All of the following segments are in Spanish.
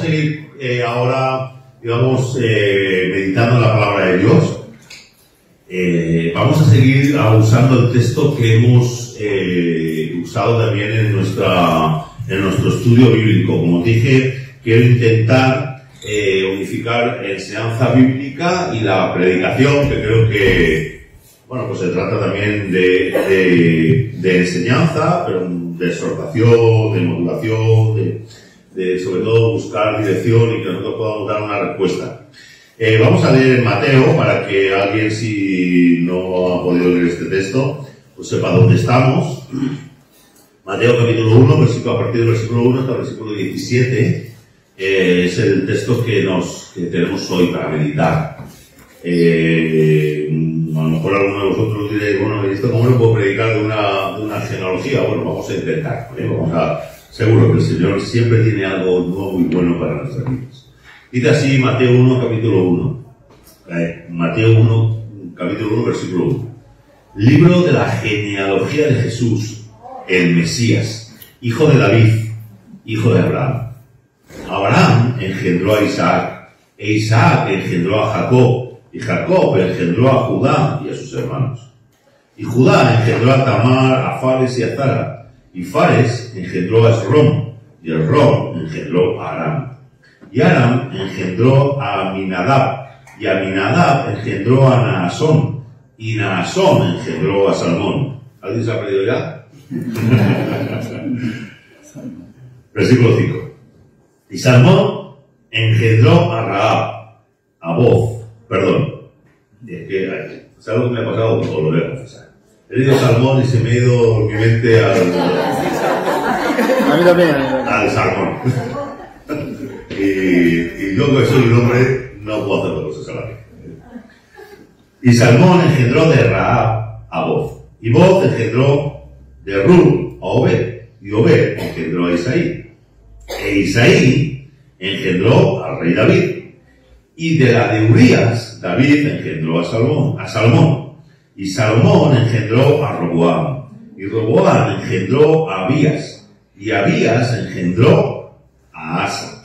seguir ahora, digamos, meditando la palabra de Dios. Vamos a seguir usando el texto que hemos usado también en nuestro estudio bíblico. Como dije, quiero intentar unificar la enseñanza bíblica y la predicación, que creo que, bueno, pues se trata también de enseñanza, pero de exhortación, de motivación, de sobre todo buscar dirección y que nosotros podamos dar una respuesta. Vamos a leer en Mateo para que alguien, si no ha podido leer este texto, pues sepa dónde estamos. Mateo capítulo 1, a partir del versículo 1 hasta el versículo 17, es el texto que tenemos hoy para meditar. A lo mejor alguno de vosotros diréis, bueno, ¿esto cómo lo puedo predicar de una genealogía? Bueno, vamos a intentar, seguro que el Señor siempre tiene algo nuevo y bueno para nuestras vidas. Dice así Mateo 1, capítulo 1. Mateo 1, capítulo 1, versículo 1. Libro de la genealogía de Jesús, el Mesías, hijo de David, hijo de Abraham. Abraham engendró a Isaac, e Isaac engendró a Jacob, y Jacob engendró a Judá y a sus hermanos. Y Judá engendró a Tamar, a Fares y a Zara, y Fares engendró a Esrom, y Esrom engendró a Aram. Y Aram engendró a Aminadab, y Aminadab engendró a Naasón, y Naasón engendró a Salmón. ¿Alguien se ha perdido ya? Versículo 5. Y Salmón engendró a Rahab, a Boz, perdón. Es que, ¿sabes lo que me ha pasado? Os lo voy a confesar. He leído Salmón y se me ha ido mi mente al Salmón. Y yo que soy un hombre no puedo hacer las cosas a la vez. Y Salmón engendró de Rahab a Boz, y Boz engendró de Rut a Obed, y Obed engendró a Isaí, e Isaí engendró al rey David, y de la de Urías David engendró a Salomón, y Salomón engendró a Roboam, y Roboam engendró a Abías, y Abías engendró a Asa.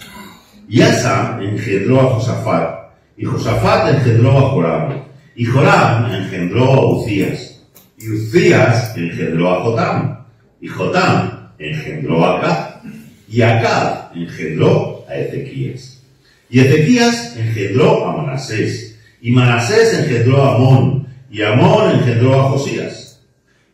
Y Asa engendró a Josafat, y Josafat engendró a Joram, y Joram engendró a Uzías, y Uzías engendró a Jotam, y Jotam engendró a Acab, y Acab engendró a Ezequías. Y Ezequías engendró a Manasés, y Manasés engendró a Amón, y Amón engendró a Josías.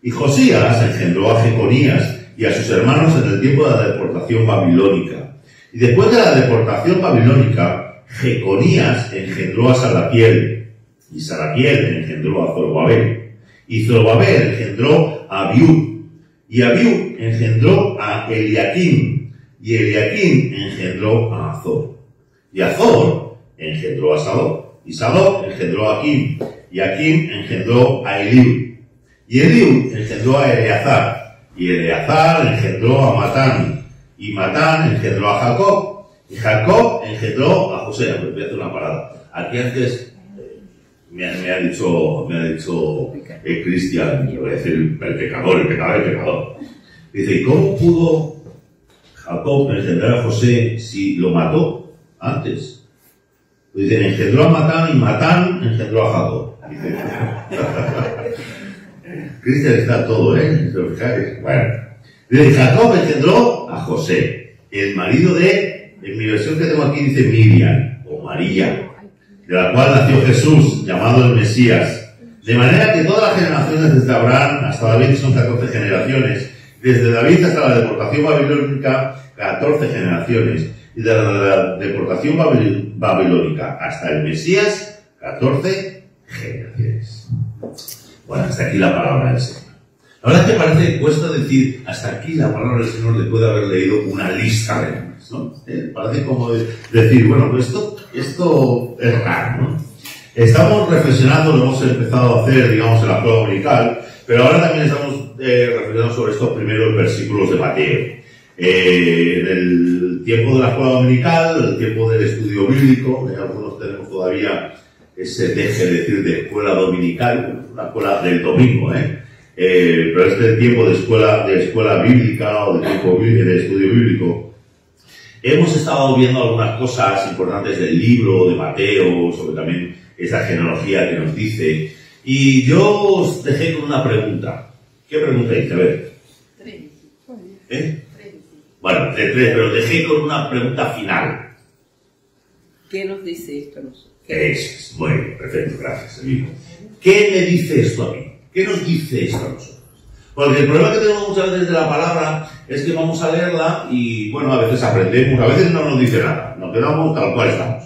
Y Josías engendró a Jeconías y a sus hermanos en el tiempo de la deportación babilónica. Y después de la deportación babilónica, Jeconías engendró a Salatiel, y Salatiel engendró a Zorobabel, y Zorobabel engendró a Abiud, y Abiud engendró a Eliakim, y Eliakim engendró a Azor, y Azor engendró a Sadoc, y Sadoc engendró a Akim, y Akim engendró a Eliud, y Eliud engendró a Eleazar, y Eleazar engendró a Matán, y Matán engendró a Jacob, y Jacob engendró a José. Voy a hacer una parada. Aquí antes me ha dicho Cristian, voy a decir el pecador. Dice, ¿y cómo pudo Jacob engendrar a José si lo mató antes? Pues dice, engendró a Matán, y Matán engendró a Jacob. Dice, Cristian está todo, ¿eh? Bueno. Dice, Jacob engendró a José, el marido de, en mi versión que tengo aquí dice Miriam, o María, de la cual nació Jesús, llamado el Mesías. De manera que todas las generaciones desde Abraham hasta David son 14 generaciones, desde David hasta la deportación babilónica, 14 generaciones, y de la deportación babilónica hasta el Mesías, 14 generaciones. Bueno, hasta aquí la palabra del Señor. La verdad es que parece que cuesta decir, hasta aquí la palabra del Señor, después de haber leído una lista de nombres, ¿no? Parece como decir, bueno, pues esto es raro, ¿no? Estamos reflexionando, lo hemos empezado a hacer, digamos, en la escuela dominical, pero ahora también estamos reflexionando sobre estos primeros versículos de Mateo. En el tiempo de la escuela dominical, el tiempo del estudio bíblico, algunos tenemos todavía ese deje de decir de escuela dominical, una escuela del domingo, pero este tiempo de escuela bíblica o de tiempo de estudio bíblico, hemos estado viendo algunas cosas importantes del libro de Mateo, sobre también esa genealogía que nos dice, y yo os dejé con una pregunta. ¿Qué pregunta dice? A ver. Bueno, tres, pero dejé con una pregunta final. ¿Qué nos dice esto a nosotros? Es, muy bien, perfecto, gracias, amigo. ¿Qué me dice esto a mí? ¿Qué nos dice esto a nosotros? Porque el problema que tenemos muchas veces de la palabra es que vamos a leerla y, bueno, a veces aprendemos, a veces no nos dice nada, nos quedamos tal cual estamos.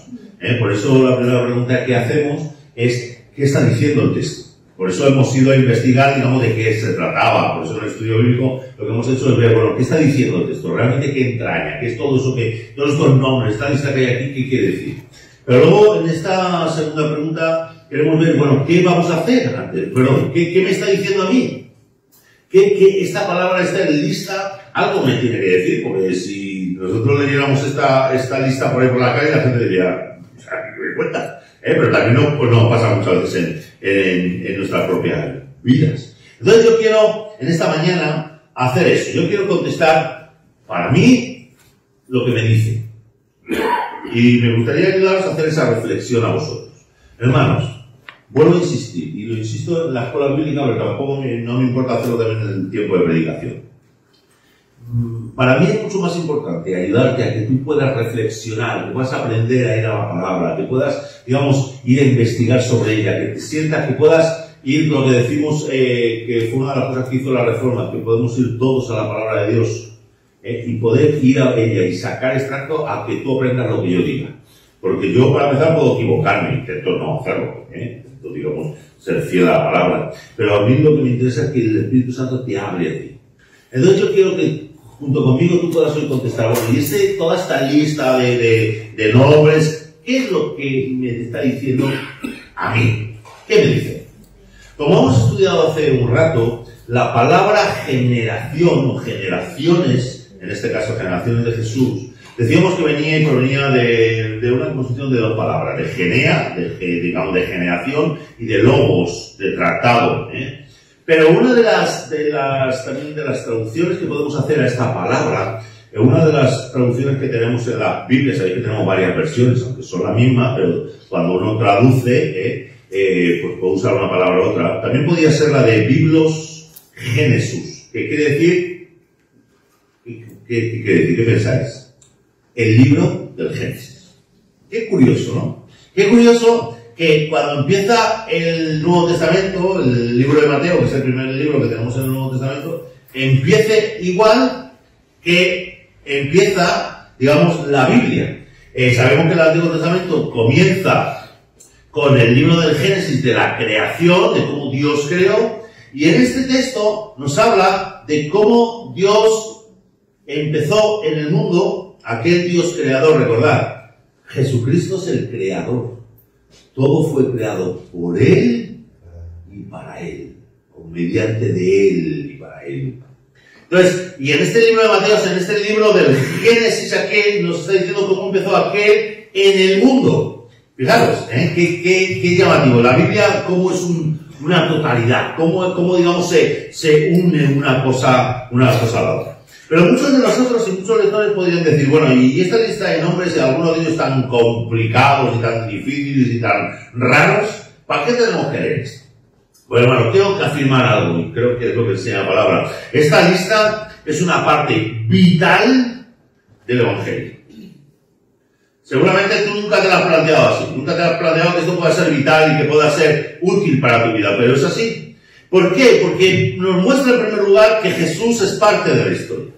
Por eso la primera pregunta que hacemos es, ¿qué está diciendo el texto? Por eso hemos ido a investigar, digamos, de qué se trataba. Por eso en el estudio bíblico lo que hemos hecho es ver, bueno, ¿qué está diciendo el texto? ¿Realmente qué entraña? ¿Qué es todo eso que, todos estos nombres, esta lista que hay aquí, qué quiere decir? Pero luego, en esta segunda pregunta, queremos ver, bueno, ¿qué vamos a hacer antes? Perdón, ¿qué me está diciendo a mí? ¿Qué esta palabra, esta lista, algo me tiene que decir? Porque si nosotros leyéramos esta lista por ahí por la calle, la gente diría, o sea, ¿qué me cuenta? Pero también nos pasa muchas veces en nuestras propias vidas. Entonces yo quiero, en esta mañana, hacer eso. Yo quiero contestar, para mí, lo que me dice. Y me gustaría ayudaros a hacer esa reflexión a vosotros. Hermanos, vuelvo a insistir, y lo insisto en la escuela bíblica, pero tampoco no me importa hacerlo también en el tiempo de predicación. Para mí es mucho más importante ayudarte a que tú puedas reflexionar, que puedas aprender a ir a la palabra, que puedas, digamos, ir a investigar sobre ella, que te sientas, que puedas ir, lo que decimos, que fue una de las cosas que hizo la Reforma, que podemos ir todos a la palabra de Dios, y poder ir a ella y sacar extracto a que tú aprendas lo que yo diga. Porque yo, para empezar, puedo equivocarme, intento no hacerlo, intento, digamos, ser fiel a la palabra. Pero a mí lo que me interesa es que el Espíritu Santo te hable a ti. Entonces yo quiero que junto conmigo tú puedas hoy contestar, bueno, y toda esta lista de nombres, ¿qué es lo que me está diciendo a mí? ¿Qué me dice? Como hemos estudiado hace un rato, la palabra generación o generaciones, en este caso generaciones de Jesús, decíamos que venía y provenía de una composición de dos palabras, de genea, digamos de generación, y de logos, de tratado, Pero una también de las traducciones que podemos hacer a esta palabra, una de las traducciones que tenemos en la Biblia, sabéis que tenemos varias versiones, aunque son la misma, pero cuando uno traduce, pues puede usar una palabra u otra. También podría ser la de Biblos Génesis, que quiere decir, ¿qué pensáis? El libro del Génesis. Qué curioso, ¿no? Qué curioso que cuando empieza el Nuevo Testamento, el libro de Mateo, que es el primer libro que tenemos en el Nuevo Testamento, empiece igual que empieza, digamos, la Biblia. Sabemos que el Antiguo Testamento comienza con el libro del Génesis, de la creación, de cómo Dios creó, y en este texto nos habla de cómo Dios empezó en el mundo, aquel Dios creador. Recordad, Jesucristo es el creador. Todo fue creado por Él y para Él, o mediante de Él y para Él. Entonces, y en este libro de Mateo, en este libro del Génesis, aquel nos está diciendo cómo empezó aquel en el mundo. Fijaros, qué llamativo. La Biblia, cómo es una totalidad, cómo digamos, se une una cosa a la otra. Pero muchos de nosotros y muchos lectores podrían decir, bueno, y esta lista de nombres, algunos de ellos tan complicados y tan difíciles y tan raros, ¿para qué tenemos que leer esto? Bueno, hermano, tengo que afirmar algo, y creo que es lo que enseña la palabra. Esta lista es una parte vital del Evangelio. Seguramente tú nunca te la has planteado así, nunca te has planteado que esto pueda ser vital y que pueda ser útil para tu vida, pero es así. ¿Por qué? Porque nos muestra en primer lugar que Jesús es parte de la historia.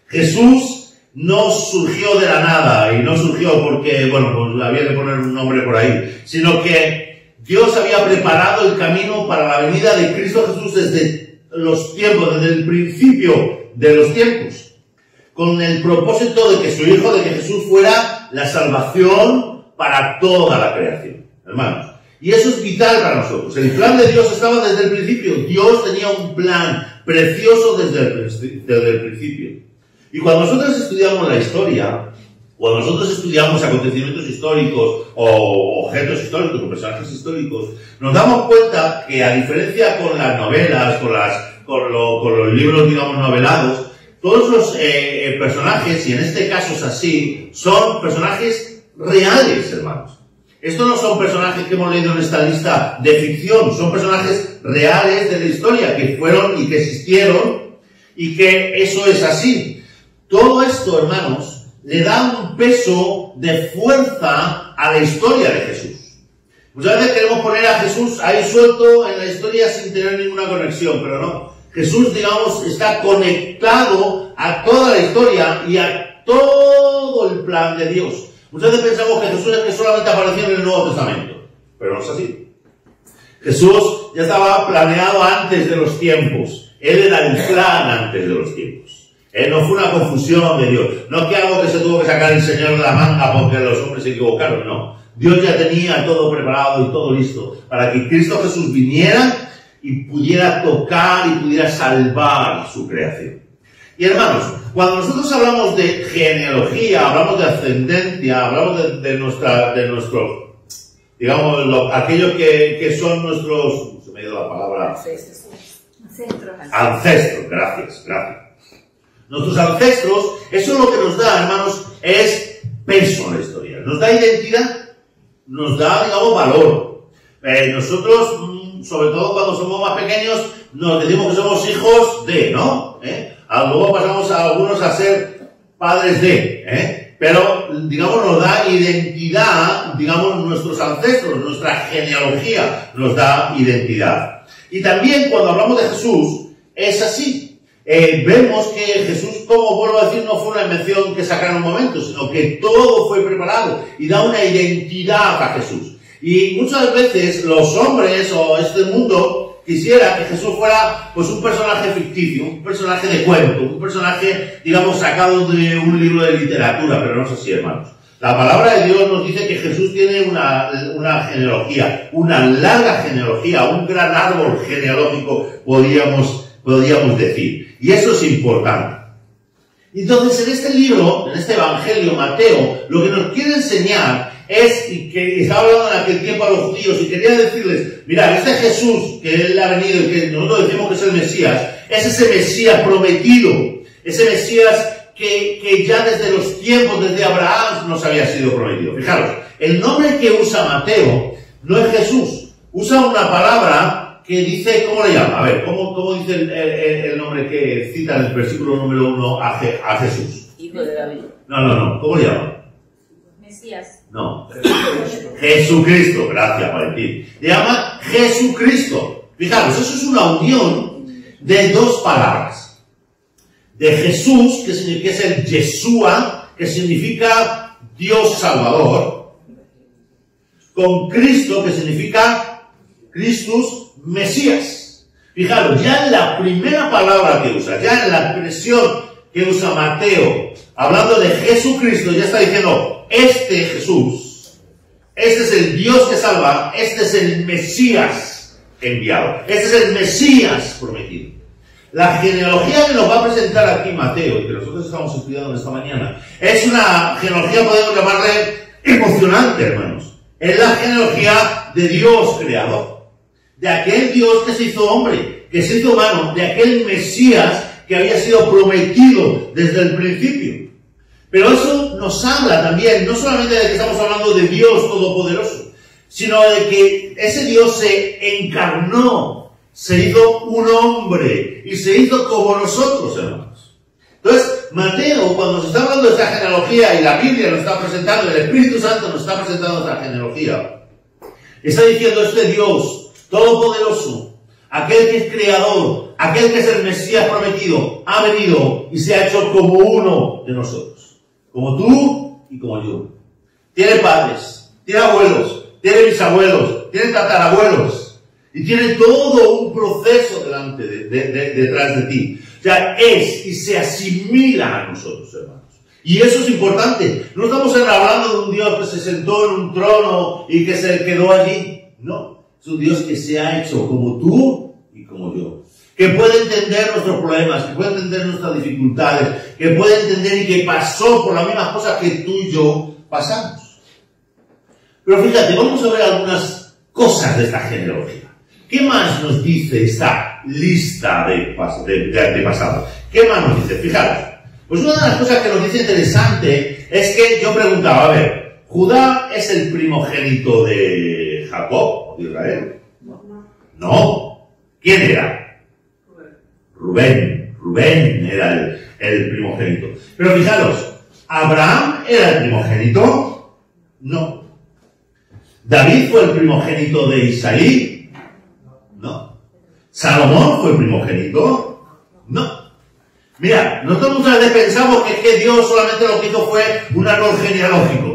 Jesús no surgió de la nada, y no surgió porque, bueno, pues había que poner un nombre por ahí, sino que Dios había preparado el camino para la venida de Cristo Jesús desde los tiempos, desde el principio de los tiempos, con el propósito de que su Hijo, de que Jesús fuera la salvación para toda la creación, hermanos. Y eso es vital para nosotros. El plan de Dios estaba desde el principio. Dios tenía un plan precioso desde el principio. Y cuando nosotros estudiamos la historia, cuando nosotros estudiamos acontecimientos históricos o objetos históricos o personajes históricos, nos damos cuenta que, a diferencia con las novelas, con los libros, digamos, novelados, todos los personajes, y en este caso es así, son personajes reales, hermanos. Estos no son personajes que hemos leído en esta lista de ficción, son personajes reales de la historia, que fueron y que existieron, y que eso es así. Todo esto, hermanos, le da un peso de fuerza a la historia de Jesús. Muchas veces queremos poner a Jesús ahí suelto en la historia sin tener ninguna conexión, pero no. Jesús, digamos, está conectado a toda la historia y a todo el plan de Dios. Muchas veces pensamos que Jesús es que solamente apareció en el Nuevo Testamento, pero no es así. Jesús ya estaba planeado antes de los tiempos. Él era el plan antes de los tiempos. No fue una confusión de Dios. No es que algo que se tuvo que sacar el Señor de la manga porque los hombres se equivocaron, no. Dios ya tenía todo preparado y todo listo para que Cristo Jesús viniera y pudiera tocar y pudiera salvar su creación. Y hermanos, cuando nosotros hablamos de genealogía, hablamos de ascendencia, hablamos de nuestro, digamos, aquellos que son nuestros, se me ha ido la palabra, ancestros, gracias. Nuestros ancestros, eso es lo que nos da, hermanos, es peso en la historia. Nos da identidad, nos da, digamos, valor. Nosotros, sobre todo cuando somos más pequeños, nos decimos que somos hijos de, ¿no? Luego pasamos a algunos a ser padres de, pero, digamos, nos da identidad, digamos, nuestros ancestros, nuestra genealogía nos da identidad. Y también cuando hablamos de Jesús, es así. Vemos que Jesús, como vuelvo a decir, no fue una invención que sacaron un momento, sino que todo fue preparado y da una identidad a Jesús. Y muchas veces los hombres o este mundo quisiera que Jesús fuera pues un personaje ficticio, un personaje de cuento, un personaje, digamos, sacado de un libro de literatura, pero no es así, hermanos. La palabra de Dios nos dice que Jesús tiene una genealogía, una larga genealogía, un gran árbol genealógico, podríamos decir. Y eso es importante. Entonces, en este libro, en este Evangelio, Mateo, lo que nos quiere enseñar es, y que estaba hablando en aquel tiempo a los judíos, y quería decirles, mirad, este Jesús, que Él ha venido y que nosotros decimos que es el Mesías, es ese Mesías prometido, ese Mesías que ya desde los tiempos, desde Abraham, nos había sido prometido. Fijaros, el nombre que usa Mateo no es Jesús, usa una palabra que dice, ¿cómo le llama? A ver, ¿cómo dice el nombre que cita en el versículo número 1 a Jesús? Hijo de David. No, ¿cómo le llama? Mesías. No. Jesucristo, gracias, Valentín. Le llama Jesucristo. Fijaros, eso es una unión de dos palabras. De Jesús, que es el Yeshua, que significa Dios Salvador, con Cristo, que significa Christus Mesías. Fijaros, ya en la primera palabra que usa, ya en la expresión que usa Mateo, hablando de Jesucristo, ya está diciendo, este Jesús, este es el Dios que salva, este es el Mesías enviado, este es el Mesías prometido. La genealogía que nos va a presentar aquí Mateo, y que nosotros estamos estudiando esta mañana, es una genealogía, podemos llamarle emocionante, hermanos. Es la genealogía de Dios creador, de aquel Dios que se hizo hombre, que se hizo humano, de aquel Mesías que había sido prometido desde el principio. Pero eso nos habla también, no solamente de que estamos hablando de Dios Todopoderoso, sino de que ese Dios se encarnó, se hizo un hombre y se hizo como nosotros, hermanos. Entonces, Mateo, cuando se está hablando de esta genealogía y la Biblia nos está presentando, el Espíritu Santo nos está presentando esta genealogía, está diciendo este Dios Todopoderoso, aquel que es creador, aquel que es el Mesías prometido, ha venido y se ha hecho como uno de nosotros, como tú y como yo. Tiene padres, tiene abuelos, tiene bisabuelos, tiene tatarabuelos, y tiene todo un proceso detrás de ti. O sea, es y se asimila a nosotros, hermanos. Y eso es importante. No estamos hablando de un Dios que se sentó en un trono y que se quedó allí. No. Es un Dios que se ha hecho como tú y como yo. Que puede entender nuestros problemas, que puede entender nuestras dificultades, que puede entender y que pasó por las mismas cosas que tú y yo pasamos. Pero fíjate, vamos a ver algunas cosas de esta genealogía. ¿Qué más nos dice esta lista de antepasados. ¿Qué más nos dice? Fijaros. Pues una de las cosas que nos dice interesante es que yo preguntaba, a ver, ¿Judá es el primogénito de Jacob o de Israel? No. ¿Quién era? Rubén. Rubén era el primogénito. Pero fijaros, ¿Abraham era el primogénito? No. ¿David fue el primogénito de Isaí? No. ¿Salomón fue el primogénito? No. Mira, nosotros muchas veces pensamos que Dios solamente lo que hizo fue un árbol genealógico.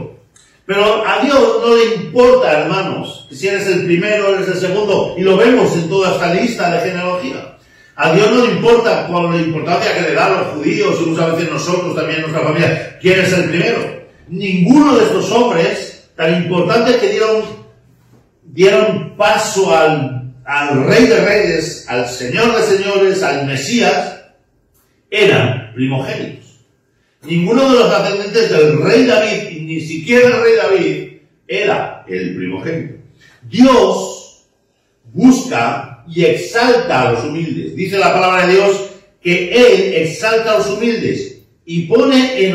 Pero a Dios no le importa, hermanos, si eres el primero, eres el segundo, y lo vemos en toda esta lista de genealogía. A Dios no le importa por la importancia que le dan los judíos y muchas veces nosotros también, nuestra familia, quién es el primero. Ninguno de estos hombres tan importantes que dieron paso al Rey de Reyes, al Señor de Señores, al Mesías, eran primogénitos. Ninguno de los ascendentes del Rey David, y ni siquiera el Rey David, era el primogénito. Dios busca y exalta a los humildes. Dice la palabra de Dios que Él exalta a los humildes y pone un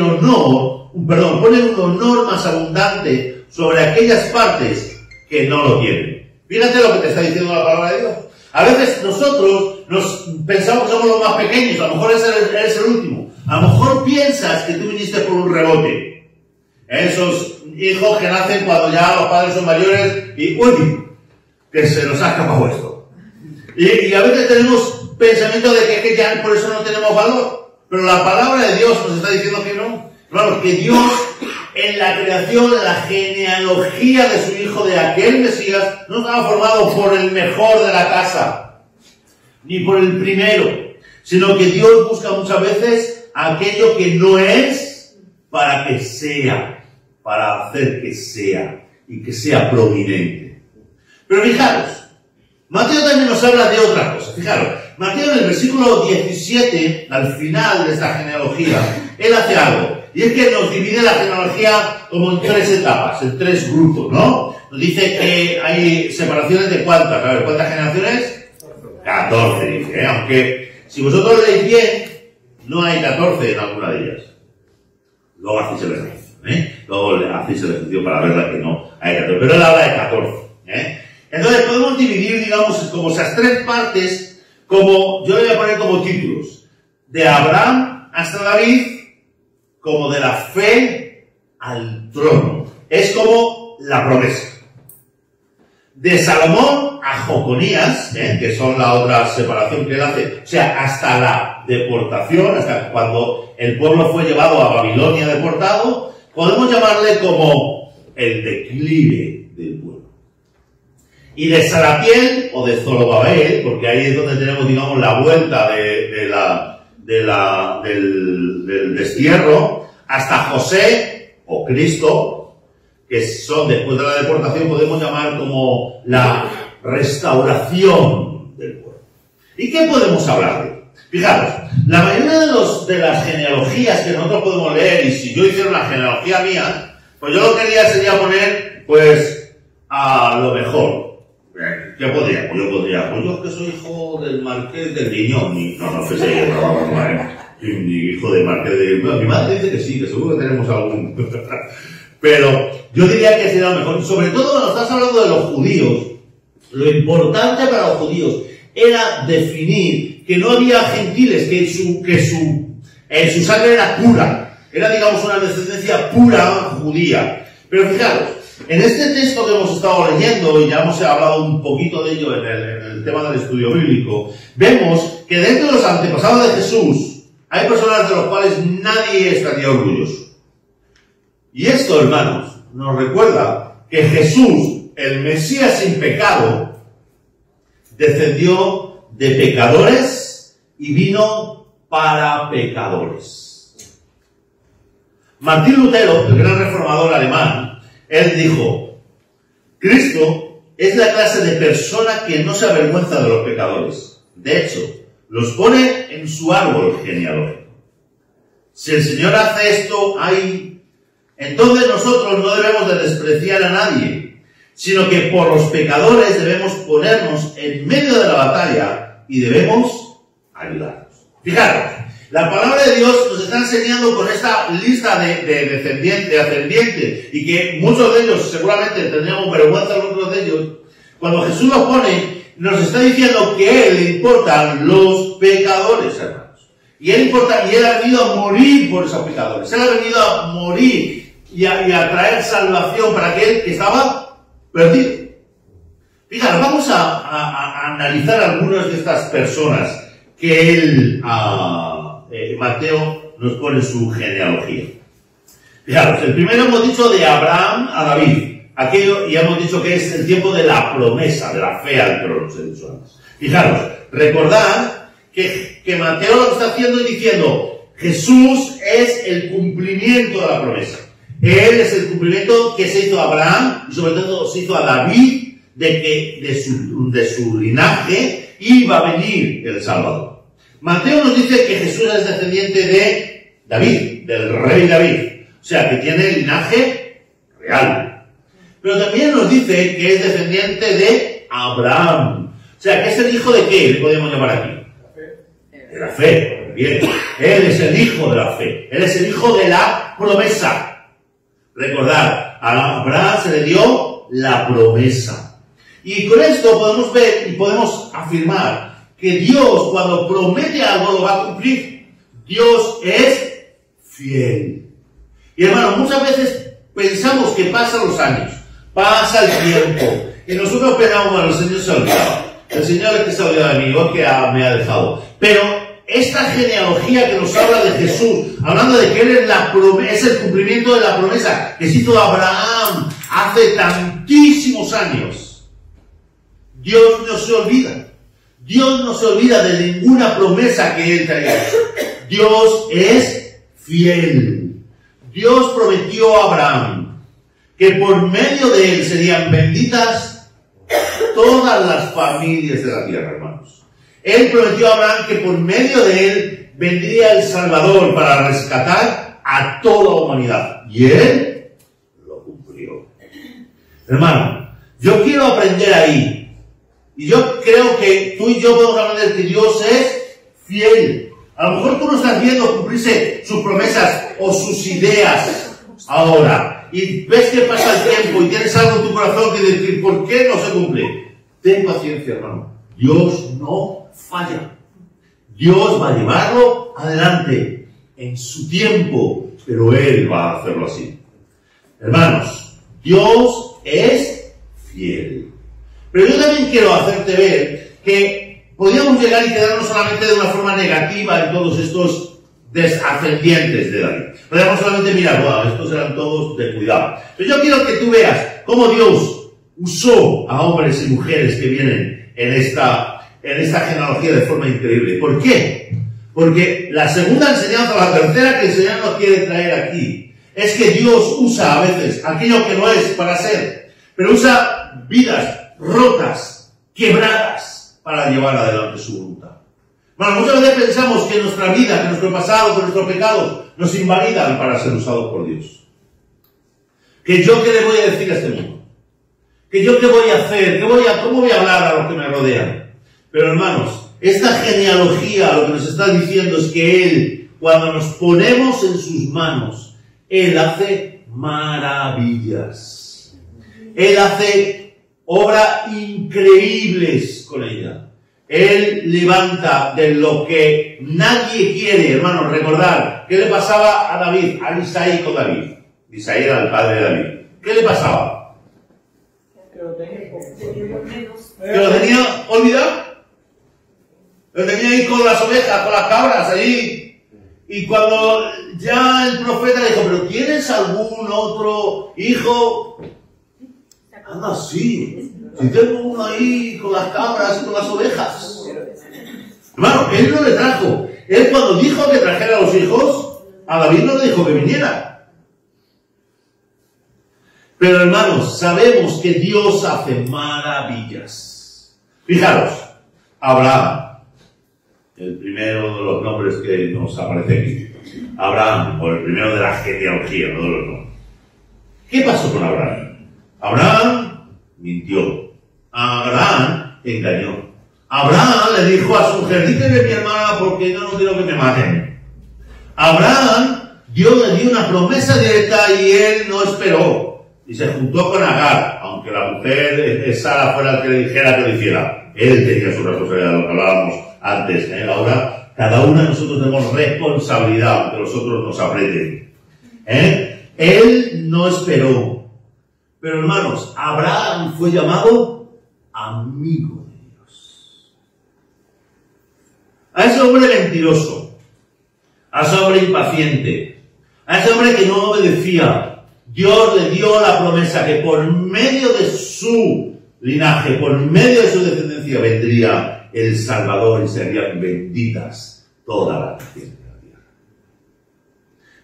honor más abundante sobre aquellas partes que no lo tienen. Fíjate lo que te está diciendo la palabra de Dios. A veces nosotros pensamos que somos los más pequeños, a lo mejor eres el último. A lo mejor piensas que tú viniste por un rebote. Esos hijos que nacen cuando ya los padres son mayores y ¡uy! Que se nos ha escapado esto. Y a veces tenemos pensamiento de que ya por eso no tenemos valor. Pero la palabra de Dios nos está diciendo que no. Claro, que Dios en la creación, en la genealogía de su hijo, de aquel Mesías, no estaba formado por el mejor de la casa, ni por el primero, sino que Dios busca muchas veces aquello que no es para que sea, para hacer que sea, y que sea prominente. Pero fijaros, Mateo también nos habla de otra cosa. Fijaros, Mateo en el versículo 17, al final de esta genealogía, él hace algo. Y es que nos divide la genealogía como en tres etapas, en tres grupos, ¿no? Nos dice que hay separaciones de ¿cuántas? A ver, ¿cuántas generaciones? 14, dice, ¿eh? Aunque si vosotros leéis bien, no hay 14 en alguna de ellas. Luego hacéis el ejercicio, ¿eh? Luego hacéis el ejercicio para verla que no hay 14. Pero él habla de 14, ¿eh? Entonces podemos dividir, digamos, como esas tres partes, como, yo le voy a poner como títulos. De Abraham hasta David, como de la fe al trono. Es como la promesa. De Salomón a Joconías, que son la otra separación que él hace, o sea, hasta la deportación, hasta cuando el pueblo fue llevado a Babilonia deportado, podemos llamarle como el declive del pueblo. Y de Salatiel o de Zorobabel, porque ahí es donde tenemos, digamos, la vuelta del destierro, hasta José o Cristo, que son después de la deportación, podemos llamar como la restauración del pueblo. ¿Y qué podemos hablar de? Fijaros, la mayoría de las genealogías que nosotros podemos leer, y si yo hiciera una genealogía mía, pues yo lo que haría sería poner, pues, a lo mejor. ¿Qué podría? Pues yo podría, pues yo que soy hijo del marqués del Guiñón, no sé si mi hijo del marqués de... Bueno, mi madre dice que sí, que seguro que tenemos algún... Pero yo diría que sería lo mejor. Sobre todo cuando estás hablando de los judíos, lo importante para los judíos era definir que no había gentiles, que su sangre era pura. Era, digamos, una descendencia pura judía. Pero fijaros, en este texto que hemos estado leyendo, y ya hemos hablado un poquito de ello en el tema del estudio bíblico, vemos que dentro de los antepasados de Jesús hay personas de los cuales nadie estaría orgulloso. Y esto, hermanos, nos recuerda que Jesús, el Mesías sin pecado, descendió de pecadores y vino para pecadores. Martín Lutero, el gran reformador alemán, él dijo: Cristo es la clase de persona que no se avergüenza de los pecadores. De hecho, los pone en su árbol genealógico. Si el Señor hace esto, entonces nosotros no debemos de despreciar a nadie, sino que por los pecadores debemos ponernos en medio de la batalla y debemos ayudarlos. Fijaros, la palabra de Dios nos está enseñando con esta lista de ascendientes, y que muchos de ellos seguramente tendríamos vergüenza algunos de ellos. Cuando Jesús los pone, nos está diciendo que a Él le importan los pecadores, hermanos. Y Él ha venido a morir por esos pecadores. Él ha venido a morir y a traer salvación para aquel que estaba perdido. Fijaros, vamos a analizar algunas de estas personas que Mateo nos pone su genealogía. Fijaros, el primero hemos dicho de Abraham a David. Aquello, y hemos dicho que es el tiempo de la promesa, de la fe al trono, se ha dicho antes. Fijaros, recordad que Mateo lo está haciendo y diciendo, Jesús es el cumplimiento de la promesa. Él es el cumplimiento que se hizo a Abraham y sobre todo se hizo a David, de su linaje iba a venir el Salvador. Mateo nos dice que Jesús es descendiente de David, del rey David. O sea, que tiene linaje real. Pero también nos dice que es descendiente de Abraham. O sea, que es el hijo de ¿qué le podemos llamar aquí? De la fe. Bien. Él es el hijo de la fe. Él es el hijo de la promesa. Recordad, a Abraham se le dio la promesa. Y con esto podemos ver y podemos afirmar que Dios, cuando promete algo, lo va a cumplir. Dios es fiel. Y hermano, muchas veces pensamos que pasan los años, pasa el tiempo, y nosotros pensamos, bueno, el Señor se ha olvidado. El Señor es que se ha olvidado de mí, o que me ha dejado. Pero esta genealogía que nos habla de Jesús, hablando de que Él es el cumplimiento de la promesa que se hizo a Abraham hace tantísimos años. Dios no se olvida. Dios no se olvida de ninguna promesa que Él te haya hecho. Dios es fiel. Dios prometió a Abraham que por medio de Él serían benditas todas las familias de la tierra, hermanos. Él prometió a Abraham que por medio de Él vendría el Salvador para rescatar a toda la humanidad. Y Él lo cumplió. Hermano, yo quiero aprender ahí. Y yo creo que tú y yo podemos aprender que Dios es fiel. A lo mejor tú no estás viendo cumplirse sus promesas o sus ideas ahora. Y ves que pasa el tiempo y tienes algo en tu corazón que decir, ¿por qué no se cumple? Ten paciencia, hermano. Dios no falla. Dios va a llevarlo adelante en su tiempo, pero Él va a hacerlo así. Hermanos, Dios es fiel. Pero yo también quiero hacerte ver que podríamos llegar y quedarnos solamente de una forma negativa en todos estos desascendientes de David. Podríamos solamente mirar, wow, estos eran todos de cuidado. Pero yo quiero que tú veas cómo Dios usó a hombres y mujeres que vienen en esta genealogía de forma increíble. ¿Por qué? Porque la segunda enseñanza, la tercera que el Señor nos quiere traer aquí, es que Dios usa a veces aquello que no es para ser, pero usa vidas rotas, quebradas, para llevar adelante su voluntad. Bueno, muchas veces pensamos que nuestra vida, que nuestro pasado, que nuestros pecados nos invalidan para ser usados por Dios. Que yo qué le voy a decir a este mundo. Que yo qué voy a hacer, cómo voy a hablar a los que me rodean. Pero hermanos, esta genealogía lo que nos está diciendo es que Él, cuando nos ponemos en sus manos, Él hace maravillas. Él hace obras increíbles con ella. Él levanta de lo que nadie quiere, hermanos. Recordar, ¿qué le pasaba a David? A Isaí con David. Isaí era el padre de David. ¿Qué le pasaba? ¿Que lo tenía olvidado? Lo tenía ahí con las ovejas, con las cabras, ahí. Y cuando ya el profeta le dijo, ¿pero tienes algún otro hijo? Anda, sí. Si tengo uno ahí con las cabras y con las ovejas. Hermano, Él no le trajo. Él cuando dijo que trajera a los hijos, a David no le dijo que viniera. Pero hermanos, sabemos que Dios hace maravillas. Fijaros, Abraham, el primero de los nombres que nos aparece aquí. Abraham, o el primero de la genealogía, no de los nombres. ¿Qué pasó con Abraham? Abraham mintió. Abraham engañó. Abraham le dijo a su mujer, dígale a mi hermana porque yo no quiero que me maten. Abraham, Dios le dio una promesa directa y él no esperó. Y se juntó con Agar, aunque la mujer Sara fuera el que le dijera que lo hiciera. Él tenía su responsabilidad, lo que hablábamos antes. Ahora, cada uno de nosotros tenemos responsabilidad, aunque los otros nos aprieten. Él no esperó. Pero hermanos, Abraham fue llamado amigo de Dios. A ese hombre mentiroso, a ese hombre impaciente, a ese hombre que no obedecía, Dios le dio la promesa que por medio de su linaje, por medio de su descendencia vendría el Salvador y serían benditas todas las naciones de la tierra.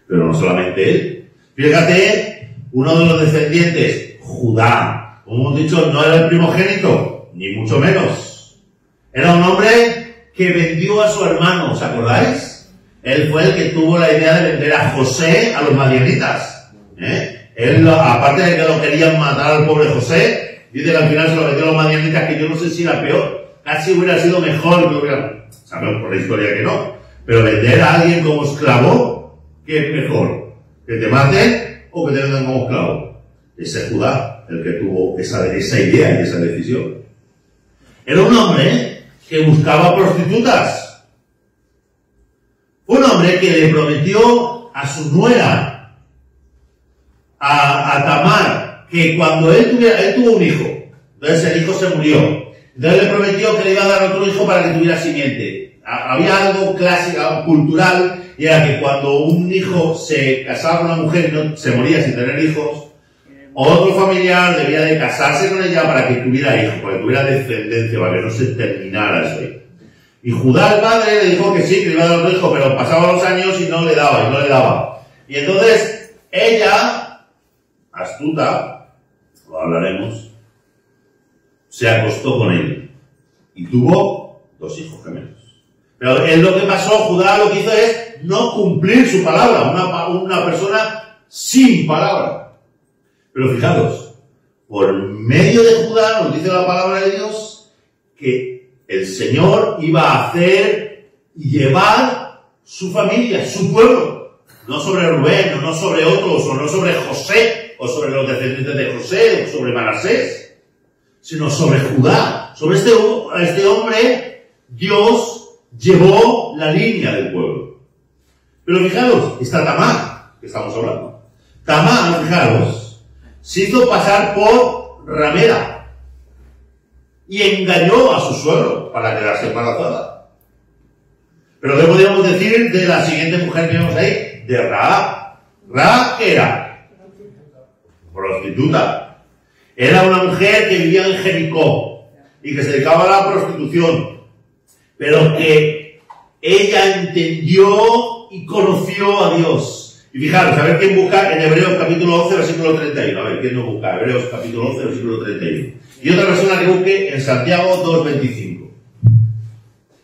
Pero no solamente él. Fíjate, uno de los descendientes, Judá, como hemos dicho, no era el primogénito, ni mucho menos. Era un hombre que vendió a su hermano, ¿os acordáis? Él fue el que tuvo la idea de vender a José a los madianitas. Él, aparte de que lo querían matar al pobre José, dice que al final se lo vendió a los madianitas, que yo no sé si era peor. Casi hubiera sido mejor que hubiera... Sabemos por la historia que no. Pero vender a alguien como esclavo, ¿qué es mejor? ¿Que te maten o que te vendan como esclavo? Ese Judá, el que tuvo esa idea y esa decisión. Era un hombre que buscaba prostitutas. Un hombre que le prometió a su nuera, a Tamar, que cuando él tuvo un hijo, entonces el hijo se murió. Entonces le prometió que le iba a dar otro hijo para que tuviera simiente. Había algo clásico, cultural, y era que cuando un hijo se casaba con una mujer y no, se moría sin tener hijos, otro familiar debía de casarse con ella para que tuviera hijos, para que tuviera descendencia, para que no se terminara eso ahí. Y Judá, el padre, le dijo que sí, que le iba a dar otro hijo, pero pasaban los años y no le daba. Y entonces, ella, astuta, lo hablaremos, se acostó con él y tuvo 2 hijos gemelos. Pero en lo que pasó, Judá lo que hizo es no cumplir su palabra, una persona sin palabra. Pero fijaros, por medio de Judá nos dice la palabra de Dios que el Señor iba a hacer y llevar su familia, su pueblo, no sobre Rubén, no sobre otros, o no sobre José, o sobre los descendientes de José, o sobre Manasés, sino sobre Judá. Sobre este hombre, Dios llevó la línea del pueblo. Pero fijaros, está Tamar, que estamos hablando. Tamar, fijaros, se hizo pasar por ramera y engañó a su suegro para quedarse embarazada. Pero ¿qué podríamos decir de la siguiente mujer que vemos ahí? De Rahab. ¿Rahab qué era? Prostituta. Era una mujer que vivía en Jericó y que se dedicaba a la prostitución, pero que ella entendió y conoció a Dios. Y fijaros, a ver quién busca en Hebreos capítulo 11, versículo 31. A ver quién nos busca. Hebreos capítulo 11, versículo 31. Y otra persona que busque en Santiago 2:25.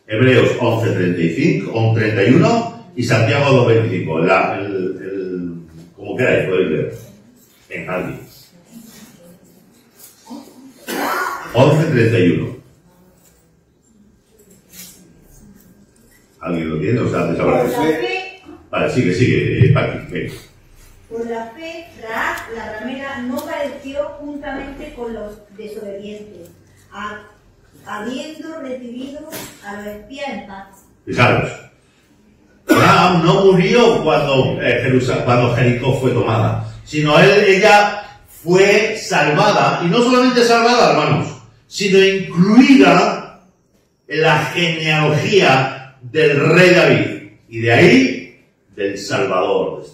Hebreos 11, 31 y Santiago 2:25. Como queráis, podéis leer. En alguien. 11:31. ¿Alguien lo tiene o sea desaparecido? Vale, sigue, Paqui. Por la fe, Rahab, la ramera, no padeció juntamente con los desobedientes, habiendo recibido a los espías en paz. Fijaros, Rahab no murió cuando Jericó fue tomada, sino ella fue salvada, y no solamente salvada, hermanos, sino incluida en la genealogía del rey David, y de ahí del Salvador.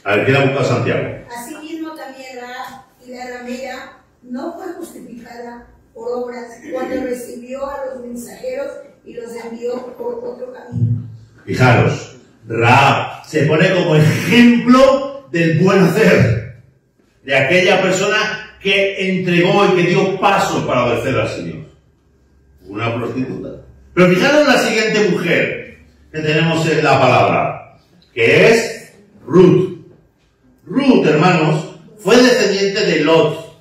A ver, ¿quién ha buscado Santiago? Asimismo también Rahab y la ramera no fue justificada por obras cuando recibió a los mensajeros y los envió por otro camino. Fijaros, Rahab se pone como ejemplo del buen hacer, de aquella persona que entregó y que dio pasos para obedecer al Señor. Una prostituta. Pero fijaros la siguiente mujer que tenemos en la palabra, que es Ruth. Ruth, hermanos, fue descendiente de Lot.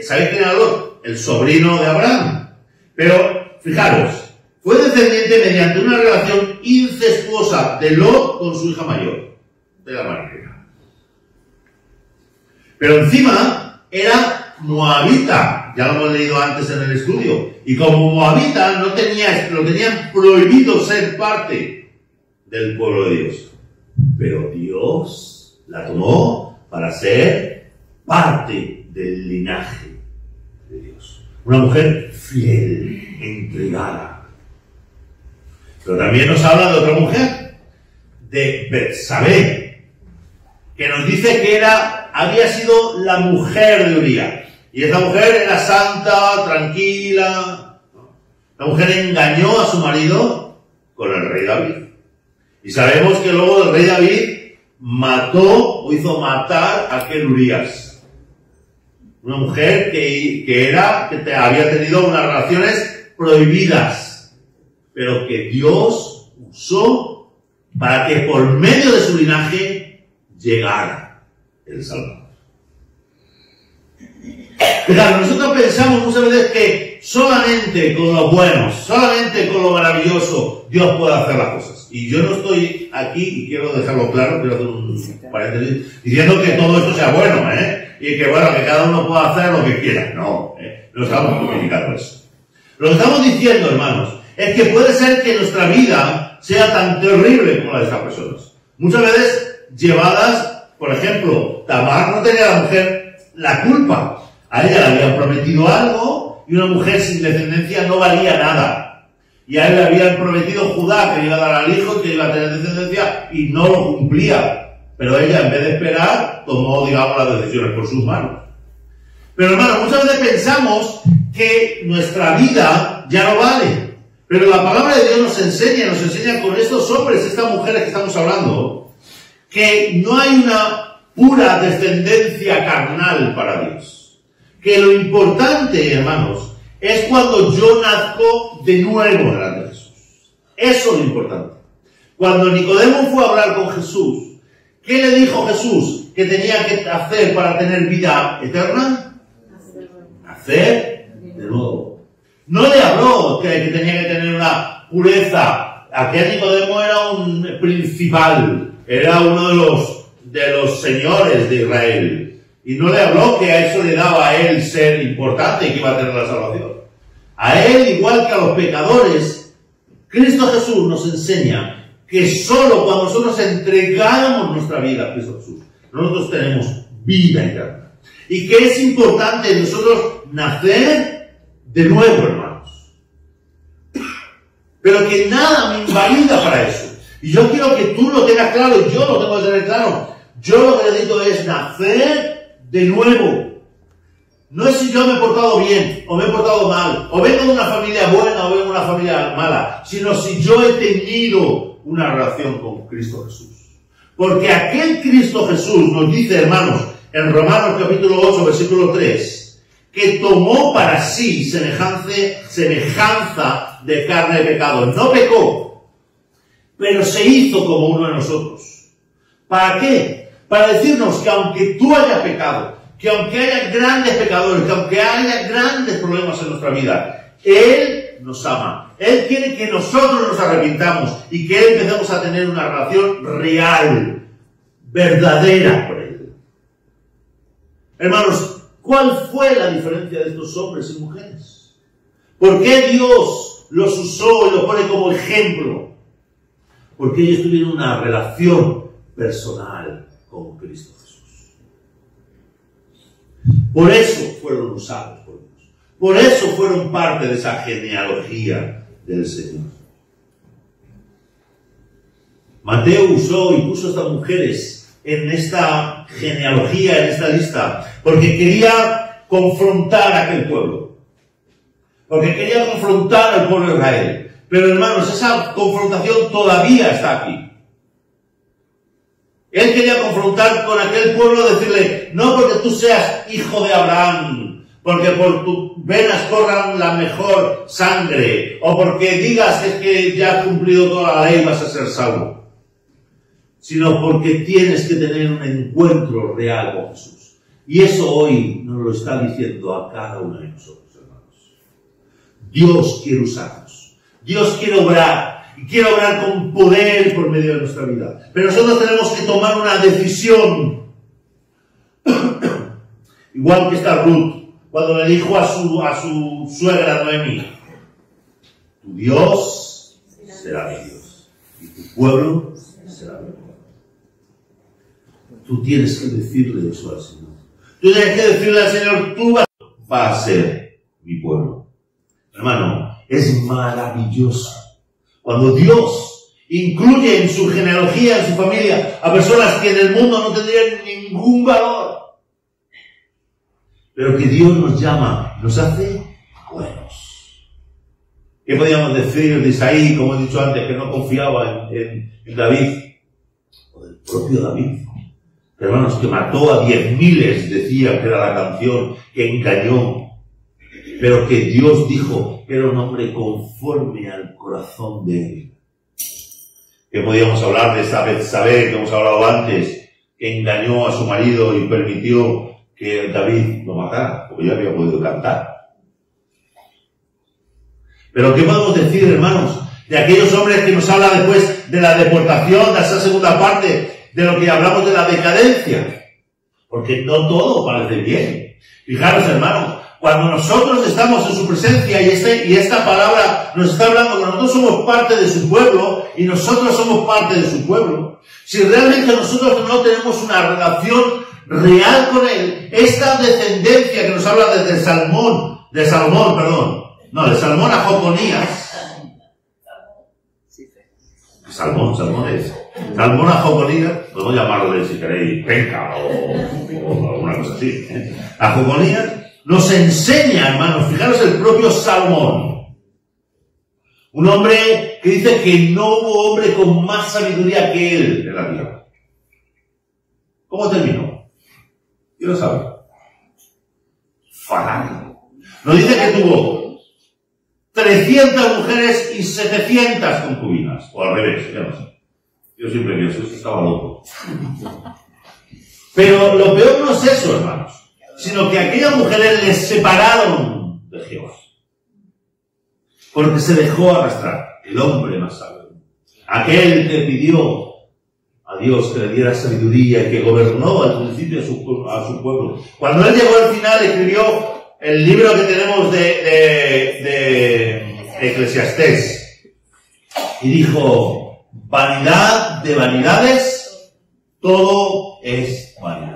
¿Sabéis quién era Lot? El sobrino de Abraham. Pero, fijaros, fue descendiente mediante una relación incestuosa de Lot con su hija mayor, de la manera. Pero encima era moabita, ya lo hemos leído antes en el estudio, y como moabita lo tenían prohibido ser parte del pueblo de Dios. Pero Dios la tomó para ser parte del linaje de Dios. Una mujer fiel, entregada. Pero también nos habla de otra mujer, de Betsabé, que nos dice que había sido la mujer de Urías. Y esta mujer era santa, tranquila. La mujer engañó a su marido con el rey David. Y sabemos que luego el rey David mató o hizo matar a aquel Urías. Una mujer que había tenido unas relaciones prohibidas, pero que Dios usó para que por medio de su linaje llegara el Salvador. Claro, nosotros pensamos muchas veces que solamente con lo bueno, solamente con lo maravilloso, Dios puede hacer las cosas. Y yo no estoy aquí, y quiero dejarlo claro, quiero hacer un paréntesis, diciendo que todo esto sea bueno, y que bueno, que cada uno pueda hacer lo que quiera. No, no estamos comunicando eso. Lo que estamos diciendo, hermanos, es que puede ser que nuestra vida sea tan terrible como la de estas personas. Muchas veces llevadas, por ejemplo, Tamar no tenía a la mujer la culpa. A ella le habían prometido algo y una mujer sin descendencia no valía nada. Y a él le habían prometido Judá que le iba a dar al hijo, que iba a tener descendencia y no lo cumplía. Pero ella, en vez de esperar, tomó, digamos, las decisiones por sus manos. Pero hermano, muchas veces pensamos que nuestra vida ya no vale. Pero la palabra de Dios nos enseña con estos hombres, estas mujeres que estamos hablando, que no hay una pura descendencia carnal para Dios. Que lo importante, hermanos, es cuando yo nazco de nuevo delante de Jesús. Eso es lo importante. Cuando Nicodemo fue a hablar con Jesús, ¿qué le dijo Jesús que tenía que hacer para tener vida eterna? Nacer de nuevo. No le habló que tenía que tener una pureza. Aquel Nicodemo era un principal, era uno de los señores de Israel. Y no le habló que a eso le daba a él ser importante y que iba a tener la salvación. A él, igual que a los pecadores, Cristo Jesús nos enseña que solo cuando nosotros entregamos nuestra vida a Cristo Jesús, nosotros tenemos vida eterna. Y que es importante nosotros nacer de nuevo, hermanos. Pero que nada me invalida para eso. Y yo quiero que tú lo tengas claro, y yo lo tengo que tener claro. Yo lo que necesito es nacer de nuevo. No es si yo me he portado bien o me he portado mal, o vengo de una familia buena o vengo de una familia mala, sino si yo he tenido una relación con Cristo Jesús. Porque aquel Cristo Jesús nos dice, hermanos, en Romanos capítulo 8, versículo 3, que tomó para sí semejanza de carne de pecado. No pecó, pero se hizo como uno de nosotros. ¿Para qué? Para decirnos que aunque tú hayas pecado, que aunque haya grandes pecadores, que aunque haya grandes problemas en nuestra vida, Él nos ama. Él quiere que nosotros nos arrepintamos y que empecemos a tener una relación real, verdadera con Él. Hermanos, ¿cuál fue la diferencia de estos hombres y mujeres? ¿Por qué Dios los usó y los pone como ejemplo? Porque ellos tuvieron una relación personal con Cristo Jesús. Por eso fueron usados por Dios. Por eso fueron parte de esa genealogía del Señor. Mateo usó y puso a estas mujeres en esta genealogía, en esta lista, porque quería confrontar a aquel pueblo. Porque quería confrontar al pueblo de Israel. Pero hermanos, esa confrontación todavía está aquí. Él quería confrontar con aquel pueblo, decirle, no porque tú seas hijo de Abraham, porque por tus venas corran la mejor sangre, o porque digas que ya has cumplido toda la ley y vas a ser salvo, sino porque tienes que tener un encuentro real con Jesús. Y eso hoy nos lo está diciendo a cada uno de nosotros, hermanos. Dios quiere usarnos. Dios quiere obrar. Y quiere obrar con poder por medio de nuestra vida. Pero nosotros tenemos que tomar una decisión. Igual que esta Ruth, cuando le dijo a su suegra Noemí: tu Dios será mi Dios y tu pueblo será mi pueblo. Tú tienes que decirle eso al Señor. Tú tienes que decirle al Señor: tú vas a ser mi pueblo. Hermano, es maravilloso cuando Dios incluye en su genealogía, en su familia, a personas que en el mundo no tendrían ningún valor, pero que Dios nos llama, nos hace buenos. ¿Qué podíamos decir de Isaí, como he dicho antes, que no confiaba en David? O del propio David, hermanos, que mató a 10.000, decía que era la canción, que engañó, pero que Dios dijo que era un hombre conforme al corazón de él. Que podíamos hablar de esa Betsabé que hemos hablado antes, que engañó a su marido y permitió que David lo matara, porque ya había podido cantar. Pero ¿qué podemos decir, hermanos, de aquellos hombres que nos habla después de la deportación, de esa segunda parte, de lo que hablamos de la decadencia? Porque no todo parece bien. Fijaros, hermanos, cuando nosotros estamos en su presencia y esta palabra nos está hablando que nosotros somos parte de su pueblo y nosotros somos parte de su pueblo, si realmente nosotros no tenemos una relación real con él, esta descendencia que nos habla desde Salmón a Joconías, Salmón es Salmón a Joconías, podemos llamarlo si queréis penca o alguna cosa así, a Joconías nos enseña, hermanos, fijaros el propio Salmón, un hombre que dice que no hubo hombre con más sabiduría que él en la tierra. ¿Cómo terminó? ¿Quién lo sabe? Fatal. Nos dice que tuvo 300 mujeres y 700 concubinas, o al revés, ya no sé. Yo siempre pienso, eso estaba loco. Pero lo peor no es eso, hermanos, sino que aquellas mujeres les separaron de Jehová, porque se dejó arrastrar. El hombre más sabio, aquel que pidió a Dios que le diera sabiduría y que gobernó al principio a su pueblo. Cuando él llegó al final, escribió el libro que tenemos de Eclesiastés y dijo: vanidad de vanidades, todo es vanidad.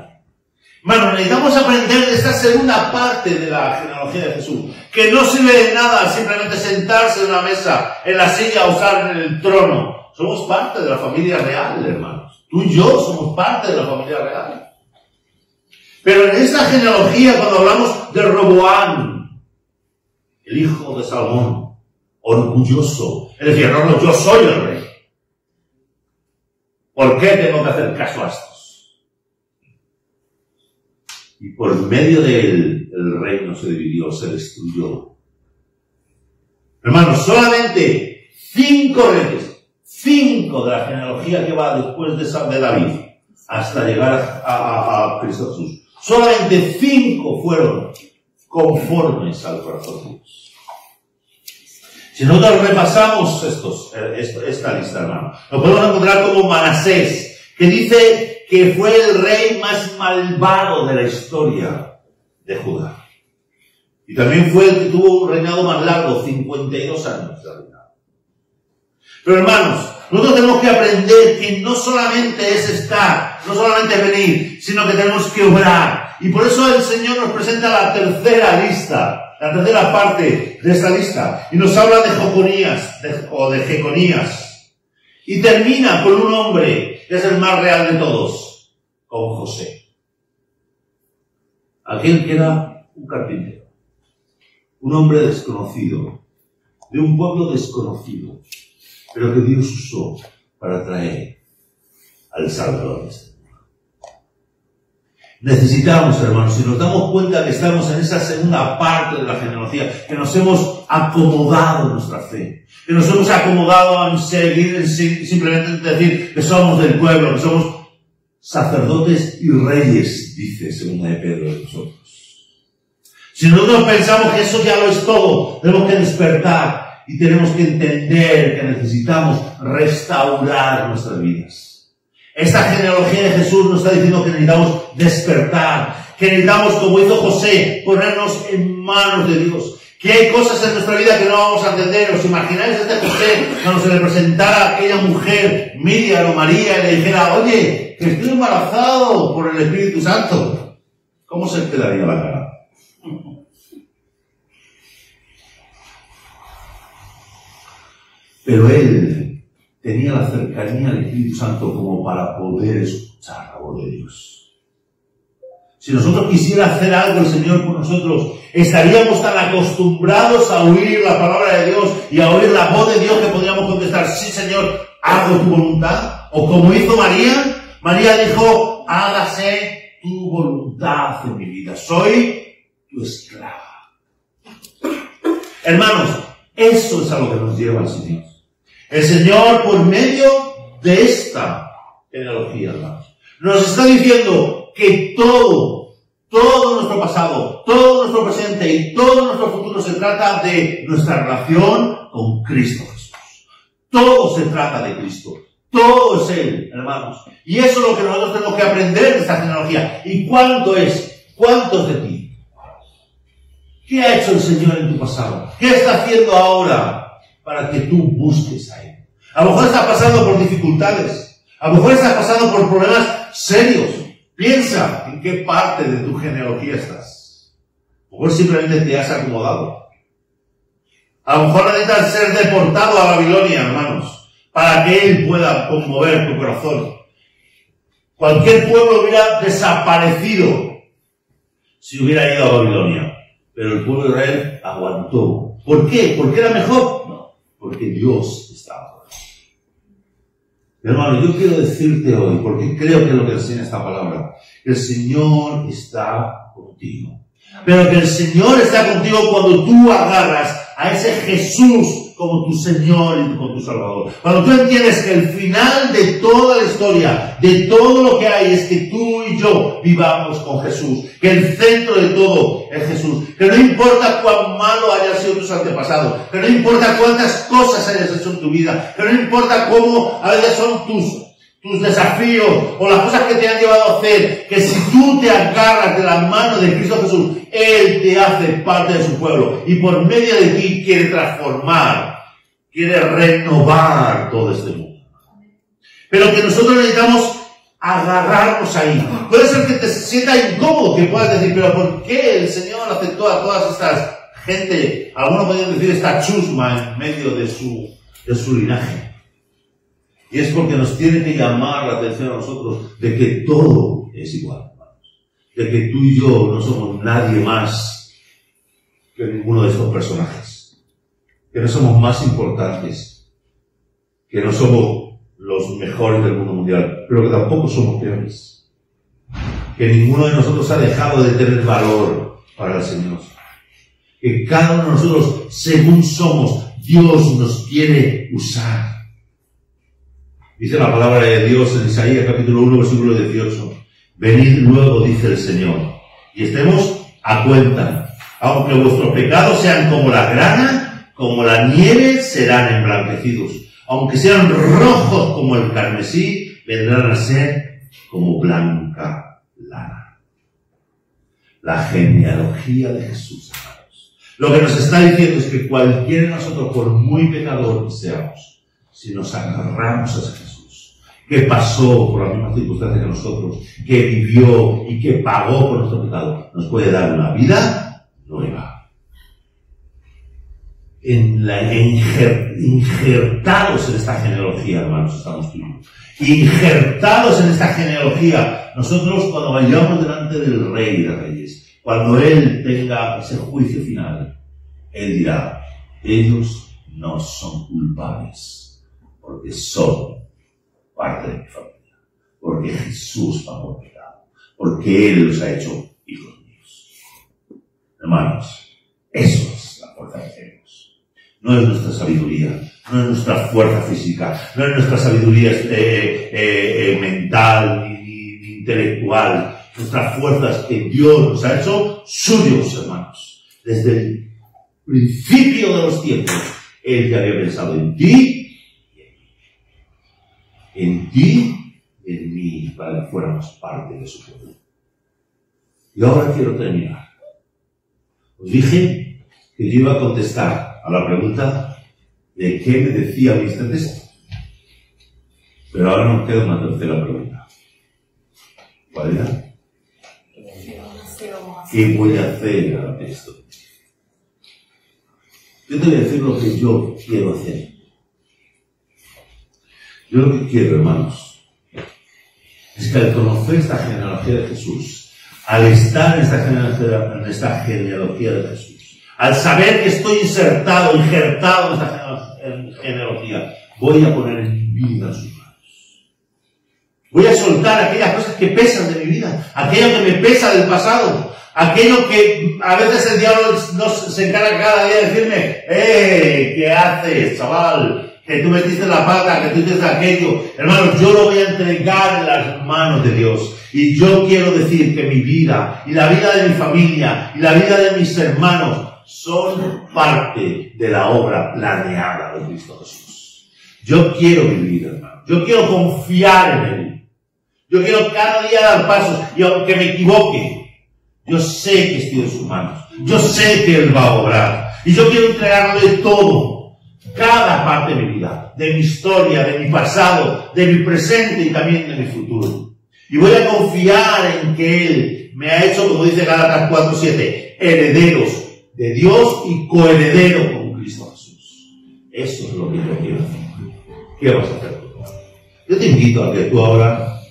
Hermano, necesitamos aprender de esta segunda parte de la genealogía de Jesús, que no sirve de nada simplemente sentarse en la mesa, en la silla, o usar en el trono. Somos parte de la familia real, hermanos. Tú y yo somos parte de la familia real. Pero en esta genealogía, cuando hablamos de Roboán, el hijo de Salomón, orgulloso, él decía: no, yo soy el rey. ¿Por qué tengo que hacer caso a estos? Y por medio de él, el reino se dividió, se destruyó. Hermanos, solamente 5 reyes, 5 de la genealogía que va después de David, hasta llegar a Cristo Jesús. Solamente 5 fueron conformes al corazón de Dios. Si nosotros repasamos esta lista, hermano, nos podemos encontrar como Manasés, que dice que fue el rey más malvado de la historia de Judá. Y también fue el que tuvo un reinado más largo, 52 años de reinado. Pero hermanos, nosotros tenemos que aprender que no solamente es estar, no solamente es venir, sino que tenemos que obrar. Y por eso el Señor nos presenta la tercera lista, la tercera parte de esta lista. Y nos habla de Joconías, o de Jeconías. Y termina con un hombre que es el más real de todos, con José. Aquel que era un carpintero, un hombre desconocido, de un pueblo desconocido, pero que Dios usó para traer al Salvador de este mundo. Necesitamos, hermanos, si nos damos cuenta que estamos en esa segunda parte de la genealogía, que nos hemos acomodado en nuestra fe, que nos hemos acomodado en seguir, simplemente en decir que somos del pueblo, que somos sacerdotes y reyes, dice segunda de Pedro de nosotros. Si nosotros pensamos que eso ya lo es todo, tenemos que despertar y tenemos que entender que necesitamos restaurar nuestras vidas. Esta genealogía de Jesús nos está diciendo que necesitamos despertar, que necesitamos, como hizo José, ponernos en manos de Dios. Que hay cosas en nuestra vida que no vamos a entender. ¿Os imagináis este José cuando se le presentara a aquella mujer, Miriam o María, y le dijera, oye, que estoy embarazado por el Espíritu Santo? ¿Cómo se quedaría la cara? Pero él tenía la cercanía del Espíritu Santo como para poder escuchar la voz de Dios. Si nosotros quisiera hacer algo el Señor por nosotros, estaríamos tan acostumbrados a oír la palabra de Dios y a oír la voz de Dios que podríamos contestar, sí Señor, hago tu voluntad. O como hizo María, María dijo, hágase tu voluntad en mi vida, soy tu esclava. Hermanos, eso es a lo que nos lleva el Señor. El Señor, por medio de esta genealogía, hermanos, nos está diciendo que todo nuestro pasado, todo nuestro presente y todo nuestro futuro se trata de nuestra relación con Cristo Jesús. Todo se trata de Cristo. Todo es Él, hermanos. Y eso es lo que nosotros tenemos que aprender de esta genealogía. ¿Y cuánto es? ¿Cuánto es de ti? ¿Qué ha hecho el Señor en tu pasado? ¿Qué está haciendo ahora para que tú busques a Él? A lo mejor estás pasando por dificultades. A lo mejor estás pasando por problemas serios. Piensa en qué parte de tu genealogía estás. A lo mejor simplemente te has acomodado. A lo mejor necesitas ser deportado a Babilonia, hermanos, para que Él pueda conmover tu corazón. Cualquier pueblo hubiera desaparecido si hubiera ido a Babilonia. Pero el pueblo de Israel aguantó. ¿Por qué? ¿Porque era mejor? No, porque Dios estaba. Hermano, yo quiero decirte hoy, porque creo que es lo que enseña esta palabra, que el Señor está contigo. Pero que el Señor está contigo cuando tú agarras a ese Jesús como tu Señor y como tu Salvador. Cuando tú entiendes que el final de toda la historia, de todo lo que hay, es que tú y yo vivamos con Jesús. Que el centro de todo es Jesús. Que no importa cuán malo hayan sido tus antepasados. Que no importa cuántas cosas hayas hecho en tu vida. Que no importa cómo a veces son tus desafíos o las cosas que te han llevado a hacer. Que si tú te agarras de la mano de Cristo Jesús, Él te hace parte de su pueblo. Y por medio de ti quiere transformar, quiere renovar todo este mundo. Pero que nosotros necesitamos agarrarnos ahí. Puede ser que te sienta incómodo, que puedas decir, pero ¿por qué el Señor aceptó a todas estas gente, algunos podrían decir esta chusma en medio de su linaje? Y es porque nos tiene que llamar la atención a nosotros de que todo es igual, hermanos. De que tú y yo no somos nadie más que ninguno de estos personajes. Que no somos más importantes. Que no somos los mejores del mundo mundial. Pero que tampoco somos peores. Que ninguno de nosotros ha dejado de tener valor para el Señor. Que cada uno de nosotros, según somos, Dios nos quiere usar. Dice la palabra de Dios en Isaías capítulo 1, versículo 18. Venid luego, dice el Señor, y estemos a cuenta. Aunque vuestros pecados sean como la grana, como la nieve, serán emblanquecidos. Aunque sean rojos como el carmesí, vendrán a ser como blanca lana. La genealogía de Jesús, hermanos. Lo que nos está diciendo es que cualquiera de nosotros, por muy pecador que seamos, si nos agarramos a ese Jesús, que pasó por las mismas circunstancias que nosotros, que vivió y que pagó por nuestro pecado, nos puede dar una vida nueva. Injertados en esta genealogía, hermanos, estamos tú. Injertados en esta genealogía, nosotros cuando vayamos delante del Rey de Reyes, cuando Él tenga ese juicio final, Él dirá, ellos no son culpables, porque son parte de mi familia, porque Jesús pagó el pecado, porque Él los ha hecho hijos míos. Hermanos, eso es la fuerza que tenemos. No es nuestra sabiduría, no es nuestra fuerza física, no es nuestra sabiduría mental ni intelectual. Nuestra fuerza es que Dios nos ha hecho suyos, hermanos. Desde el principio de los tiempos, Él ya había pensado en ti, en mí, para que fuéramos parte de su pueblo. Y ahora quiero terminar. Os dije que yo iba a contestar a la pregunta de qué me decía mi este texto. Pero ahora nos queda una tercera pregunta. ¿Cuál era? ¿Qué voy a hacer ante esto? Yo te voy a decir lo que yo quiero hacer. Yo lo que quiero, hermanos, es que al conocer esta genealogía de Jesús, al estar en esta genealogía de Jesús, al saber que estoy injertado en esta genealogía, voy a poner mi vida en sus manos. Voy a soltar aquellas cosas que pesan de mi vida, aquello que me pesa del pasado, aquello que a veces el diablo se encarga cada día de decirme, ¿qué haces, chaval? Que tú metiste la pata, que tú hiciste aquello. Hermanos, yo lo voy a entregar en las manos de Dios. Y yo quiero decir que mi vida, y la vida de mi familia, y la vida de mis hermanos, son parte de la obra planeada de Cristo Jesús. Yo quiero vivir, hermano. Yo quiero confiar en Él. Yo quiero cada día dar pasos, y aunque me equivoque, yo sé que estoy en sus manos. Yo sé que Él va a obrar. Y yo quiero entregarle todo. Cada parte de mi vida, de mi historia, de mi pasado, de mi presente y también de mi futuro. Y voy a confiar en que Él me ha hecho, como dice Gálatas 4:7, herederos de Dios y coherederos con Cristo Jesús. Eso es lo que yo quiero hacer. ¿Qué vas a hacer tú? Yo te invito a que tú ahora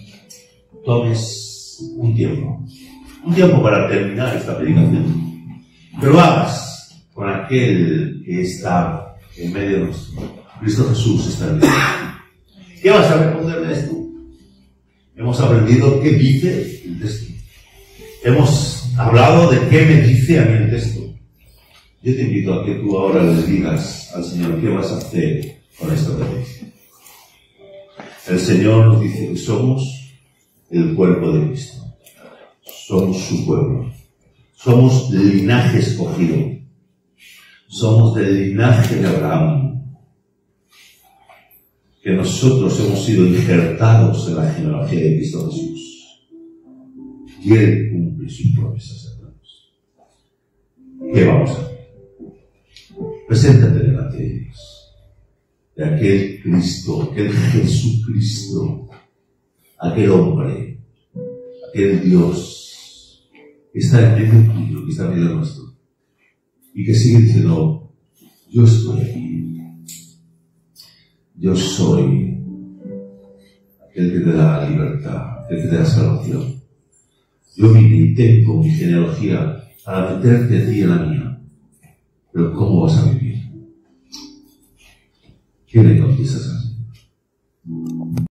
tomes un tiempo para terminar esta predicación. Pero lo hagas con aquel que está en medio de nosotros. Cristo Jesús está en medio. ¿Qué vas a responderle a esto? Hemos aprendido qué dice el texto. Hemos hablado de qué me dice a mí el texto. Yo te invito a que tú ahora le digas al Señor qué vas a hacer con esto que te dice. El Señor nos dice que somos el cuerpo de Cristo. Somos su pueblo. Somos linaje escogido. Somos del linaje de Abraham, que nosotros hemos sido injertados en la genealogía de Cristo Jesús. Y Él cumple sus promesas, hermanos. ¿Qué vamos a hacer? Preséntate delante de Dios, de aquel Cristo, aquel Jesucristo, aquel hombre, aquel Dios que está en medio tuyo, que está en medio nuestro. Y que sigue diciendo, yo estoy aquí. Yo soy aquel que te da la libertad, aquel que te da salvación. Yo vine y tengo mi genealogía para meterte a ti en la mía. Pero ¿cómo vas a vivir? ¿Qué le contestas a